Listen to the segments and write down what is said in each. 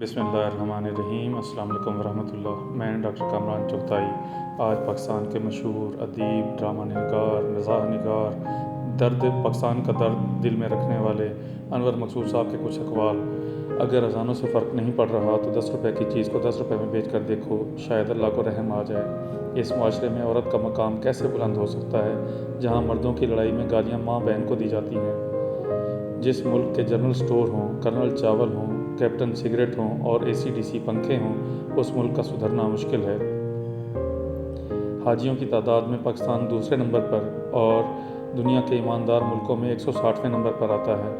بسم اللہ الرحمن الرحیم۔ السلام علیکم ورحمۃ اللہ۔ میں ڈاکٹر کامران چغتائی آج پاکستان کے مشہور ادیب، ڈرامہ نگار، مزاح نگار، پاکستان کا درد دل میں رکھنے والے انور مقصود صاحب کے کچھ اقوال۔ اگر اذانوں سے فرق نہیں پڑ رہا تو 10 روپے کی چیز کو 10 روپے میں بیچ کر دیکھو، شاید اللہ کو رحم آ جائے۔ اس معاشرے میں عورت کا مقام کیسے بلند ہو سکتا ہے جہاں مردوں کی لڑائی میں گالیاں ماں بہن کو دی جاتی ہیں؟ جس ملک کے جنرل سٹور ہوں، کرنل چاول ہوں، کیپٹن سگریٹ ہوں اور AC/DC پنکھے ہوں، اس ملک کا سدھرنا مشکل ہے۔ حاجیوں کی تعداد میں پاکستان دوسرے نمبر پر اور دنیا کے ایماندار ملکوں میں 160ویں نمبر پر آتا ہے۔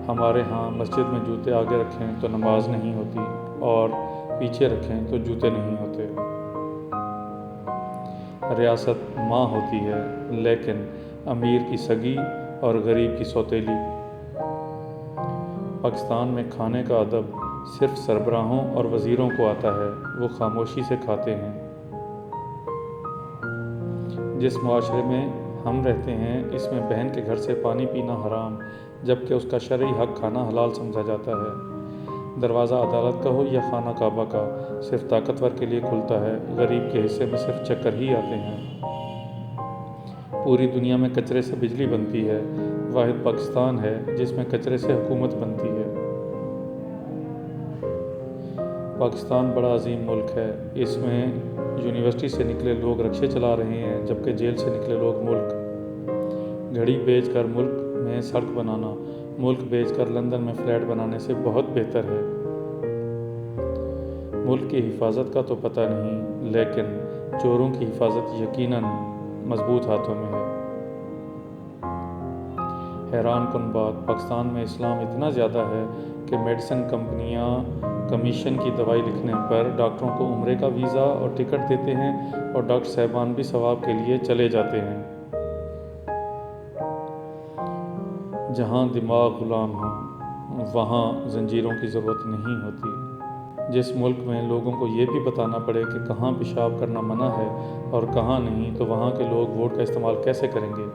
ہمارے ہاں مسجد میں جوتے آگے رکھیں تو نماز نہیں ہوتی اور پیچھے رکھیں تو جوتے نہیں ہوتے۔ ریاست ماں ہوتی ہے لیکن امیر کی سگی اور غریب کی سوتیلی۔ پاکستان میں کھانے کا ادب صرف سربراہوں اور وزیروں کو آتا ہے، وہ خاموشی سے کھاتے ہیں۔ جس معاشرے میں ہم رہتے ہیں اس میں بہن کے گھر سے پانی پینا حرام جبکہ اس کا شرعی حق کھانا حلال سمجھا جاتا ہے۔ دروازہ عدالت کا ہو یا خانہ کعبہ کا، صرف طاقتور کے لیے کھلتا ہے، غریب کے حصے میں صرف چکر ہی آتے ہیں۔ پوری دنیا میں کچرے سے بجلی بنتی ہے، واحد پاکستان ہے جس میں کچرے سے حکومت بنتی ہے۔ پاکستان بڑا عظیم ملک ہے، اس میں یونیورسٹی سے نکلے لوگ رکشے چلا رہے ہیں جبکہ جیل سے نکلے لوگ ملک گھڑی بیچ کر ملک میں سڑک بنانا ملک بیچ کر لندن میں فلیٹ بنانے سے بہت بہتر ہے۔ ملک کی حفاظت کا تو پتہ نہیں لیکن چوروں کی حفاظت یقیناً مضبوط ہاتھوں میں ہے۔ حیران کن بات، پاکستان میں اسلام اتنا زیادہ ہے کہ میڈیسن کمپنیاں کمیشن کی دوائی لکھنے پر ڈاکٹروں کو عمرے کا ویزا اور ٹکٹ دیتے ہیں اور ڈاکٹر صاحبان بھی ثواب کے لیے چلے جاتے ہیں۔ جہاں دماغ غلام ہوں وہاں زنجیروں کی ضرورت نہیں ہوتی۔ جس ملک میں لوگوں کو یہ بھی بتانا پڑے کہ کہاں پیشاب کرنا منع ہے اور کہاں نہیں تو وہاں کے لوگ ووٹ کا استعمال کیسے کریں گے؟